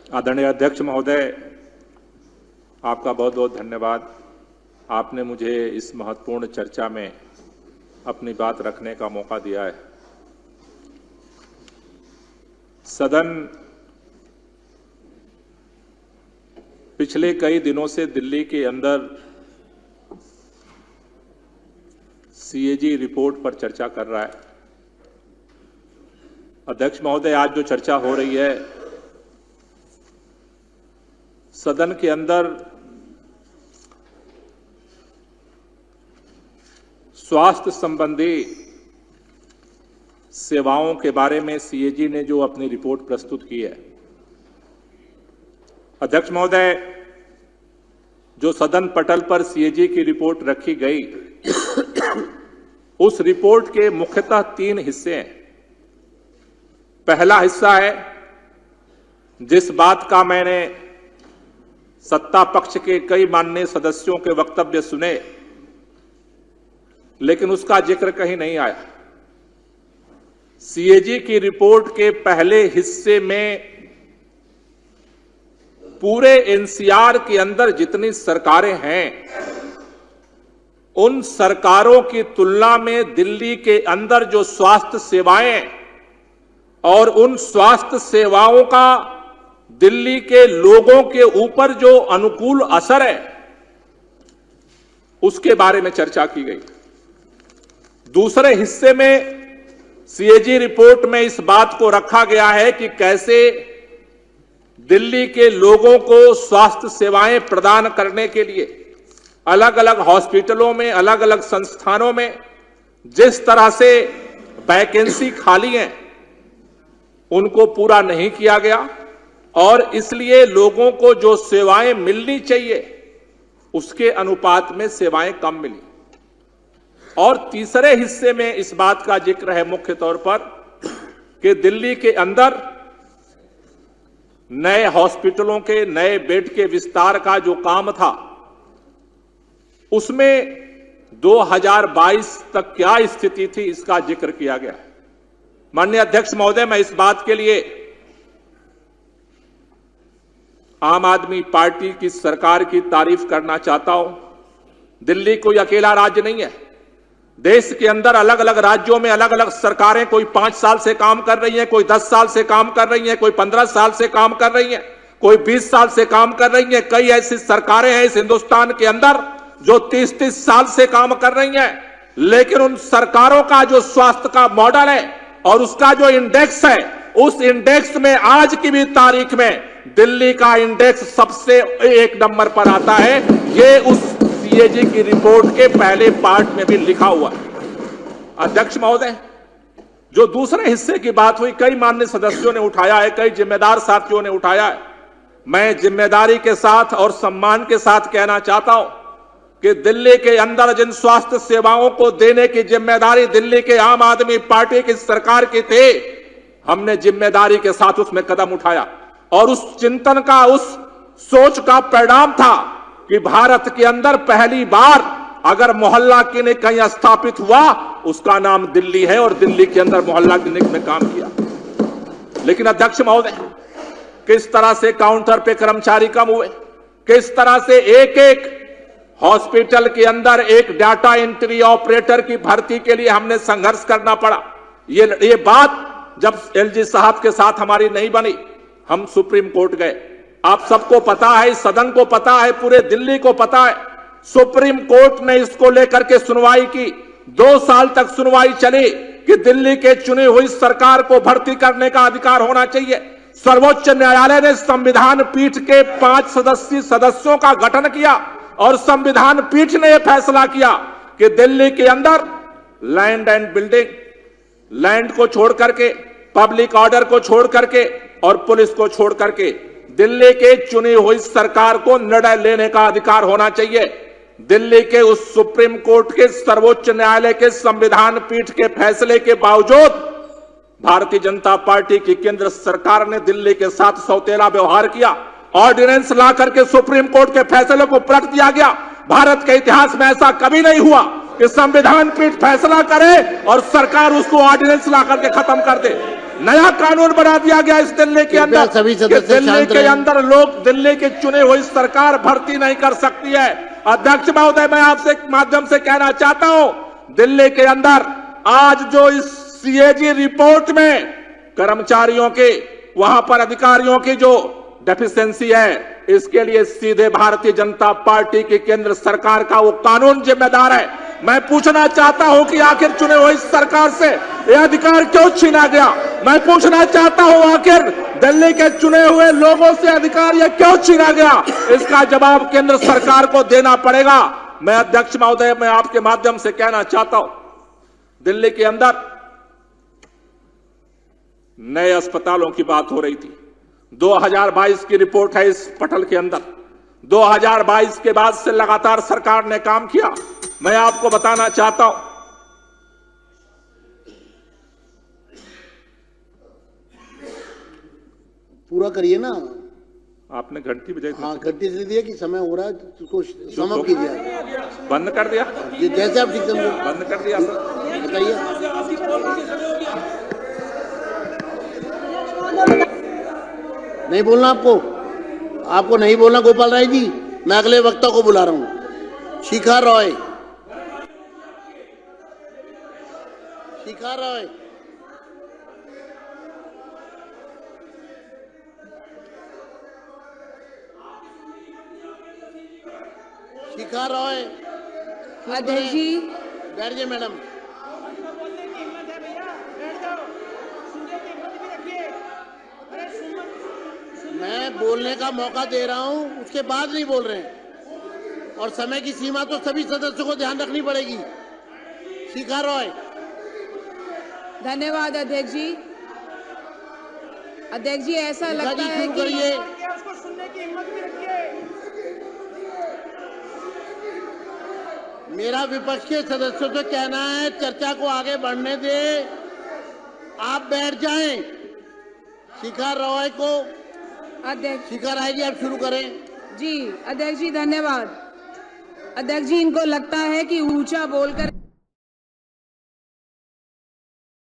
आदरणीय अध्यक्ष महोदय, आपका बहुत बहुत धन्यवाद। आपने मुझे इस महत्वपूर्ण चर्चा में अपनी बात रखने का मौका दिया है। सदन पिछले कई दिनों से दिल्ली के अंदर सीएजी रिपोर्ट पर चर्चा कर रहा है। अध्यक्ष महोदय, आज जो चर्चा हो रही है, सदन के अंदर स्वास्थ्य संबंधी सेवाओं के बारे में सीएजी ने जो अपनी रिपोर्ट प्रस्तुत की है। अध्यक्ष महोदय, जो सदन पटल पर सीएजी की रिपोर्ट रखी गई, उस रिपोर्ट के मुख्यतः 3 हिस्से हैं। पहला हिस्सा है जिस बात का मैंने सत्ता पक्ष के कई माननीय सदस्यों के वक्तव्य सुने, लेकिन उसका जिक्र कहीं नहीं आया। सीएजी की रिपोर्ट के पहले हिस्से में पूरे एनसीआर के अंदर जितनी सरकारें हैं, उन सरकारों की तुलना में दिल्ली के अंदर जो स्वास्थ्य सेवाएं और उन स्वास्थ्य सेवाओं का दिल्ली के लोगों के ऊपर जो अनुकूल असर है, उसके बारे में चर्चा की गई। दूसरे हिस्से में सीएजी रिपोर्ट में इस बात को रखा गया है कि कैसे दिल्ली के लोगों को स्वास्थ्य सेवाएं प्रदान करने के लिए अलग अलग हॉस्पिटलों में, अलग अलग संस्थानों में जिस तरह से वैकेंसी खाली है, उनको पूरा नहीं किया गया और इसलिए लोगों को जो सेवाएं मिलनी चाहिए उसके अनुपात में सेवाएं कम मिली। और तीसरे हिस्से में इस बात का जिक्र है मुख्य तौर पर कि दिल्ली के अंदर नए हॉस्पिटलों के, नए बेड के विस्तार का जो काम था, उसमें 2022 तक क्या स्थिति थी, इसका जिक्र किया गया। माननीय अध्यक्ष महोदय, मैं इस बात के लिए आम आदमी पार्टी की सरकार की तारीफ करना चाहता हूं। दिल्ली कोई अकेला राज्य नहीं है। देश के अंदर अलग अलग राज्यों में अलग अलग सरकारें, कोई 5 साल से काम कर रही हैं, कोई 10 साल से काम कर रही हैं, कोई 15 साल से काम कर रही हैं, कोई 20 साल से काम कर रही हैं। कई ऐसी सरकारें हैं इस हिंदुस्तान के अंदर जो 30-30 साल से काम कर रही हैं। लेकिन उन सरकारों का जो स्वास्थ्य का मॉडल है और उसका जो इंडेक्स है, उस इंडेक्स में आज की भी तारीख में दिल्ली का इंडेक्स सबसे 1 नंबर पर आता है। ये उस सीएजी की रिपोर्ट के पहले पार्ट में भी लिखा हुआ है। अध्यक्ष महोदय, जो दूसरे हिस्से की बात हुई, कई माननीय सदस्यों ने उठाया है, कई जिम्मेदार साथियों ने उठाया है। मैं जिम्मेदारी के साथ और सम्मान के साथ कहना चाहता हूं कि दिल्ली के अंदर जिन स्वास्थ्य सेवाओं को देने की जिम्मेदारी दिल्ली के आम आदमी पार्टी की सरकार की थी, हमने जिम्मेदारी के साथ उसमें कदम उठाया और उस चिंतन का, उस सोच का परिणाम था कि भारत के अंदर पहली बार अगर मोहल्ला क्लिनिक कहीं स्थापित हुआ, उसका नाम दिल्ली है और दिल्ली के अंदर मोहल्ला क्लिनिक में काम किया। लेकिन अध्यक्ष महोदय, किस तरह से काउंटर पे कर्मचारी कम हुए, किस तरह से एक एक हॉस्पिटल के अंदर एक डाटा एंट्री ऑपरेटर की भर्ती के लिए हमने संघर्ष करना पड़ा। ये बात जब एलजी साहब के साथ हमारी नहीं बनी, हम सुप्रीम कोर्ट गए। आप सबको पता है, इस सदन को पता है, पूरे दिल्ली को पता है। सुप्रीम कोर्ट ने इसको लेकर के सुनवाई की। 2 साल तक सुनवाई चली कि दिल्ली के चुनी हुई सरकार को भर्ती करने का अधिकार होना चाहिए। सर्वोच्च न्यायालय ने संविधान पीठ के 5 सदस्यों का गठन किया और संविधान पीठ ने यह फैसला किया कि दिल्ली के अंदर लैंड एंड बिल्डिंग, लैंड को छोड़ करके, पब्लिक ऑर्डर को छोड़ करके और पुलिस को छोड़ करके दिल्ली के चुनी हुई सरकार को निर्णय लेने का अधिकार होना चाहिए। दिल्ली के उस सुप्रीम कोर्ट के, सर्वोच्च न्यायालय के संविधान पीठ के फैसले के बावजूद भारतीय जनता पार्टी की केंद्र सरकार ने दिल्ली के साथ सौतेला व्यवहार किया। ऑर्डिनेंस ला करके सुप्रीम कोर्ट के फैसले को पलट दिया गया। भारत के इतिहास में ऐसा कभी नहीं हुआ कि संविधान पीठ फैसला करे और सरकार उसको ऑर्डिनेंस ला करके खत्म कर दे। नया कानून बना दिया गया इस दिल्ली के अंदर सभी कि सदस्य दिल्ली शांत के रहें। अंदर लोग दिल्ली की चुनी हुई सरकार भर्ती नहीं कर सकती है। अध्यक्ष महोदय, मैं आपसे माध्यम से कहना चाहता हूं, दिल्ली के अंदर आज जो इस सीएजी रिपोर्ट में कर्मचारियों के, वहां पर अधिकारियों की जो डेफिशिएंसी है, इसके लिए सीधे भारतीय जनता पार्टी की केंद्र सरकार का वो कानून जिम्मेदार है। मैं पूछना चाहता हूं कि आखिर चुने हुई सरकार से यह अधिकार क्यों छीना गया? मैं पूछना चाहता हूं आखिर दिल्ली के चुने हुए लोगों से अधिकार यह क्यों छीना गया? इसका जवाब केंद्र सरकार को देना पड़ेगा। मैं अध्यक्ष महोदय, मैं आपके माध्यम से कहना चाहता हूं, दिल्ली के अंदर नए अस्पतालों की बात हो रही थी। 2022 की रिपोर्ट है इस पटल के अंदर। 2022 के बाद से लगातार सरकार ने काम किया। मैं आपको बताना चाहता हूं, पूरा करिए ना। आपने घंटी बजाई थी। हाँ, घंटी इसलिए दिया कि समय हो रहा है, तो उसको समाप्त कीजिए। बंद कर दिया, जैसे आप ठीक समझो। बंद कर दिया सर। बताइए। नहीं बोलना आपको नहीं बोलना गोपाल राय जी। मैं अगले वक्ता को बुला रहा हूं। शिखा रॉय। शिखा रॉय। शिखा रॉय। अध्यक्ष जी, बैठ जाइए मैडम। मैं बोलने का मौका दे रहा हूं, उसके बाद नहीं बोल रहे हैं। और समय की सीमा तो सभी सदस्यों को ध्यान रखनी पड़ेगी। शिखा रॉय। धन्यवाद अध्यक्ष जी। अध्यक्ष जी, ऐसा लगता है कि उसको सुनने की हिम्मत भी रखिए। मेरा विपक्ष के सदस्यों से कहना है, चर्चा को आगे बढ़ने दे। आप बैठ जाएं। शिखा रॉय को। अध्यक्ष शिखा राय जी, आप शुरू करें। जी, अध्यक्ष जी धन्यवाद। अध्यक्ष जी, इनको लगता है कि ऊंचा बोलकर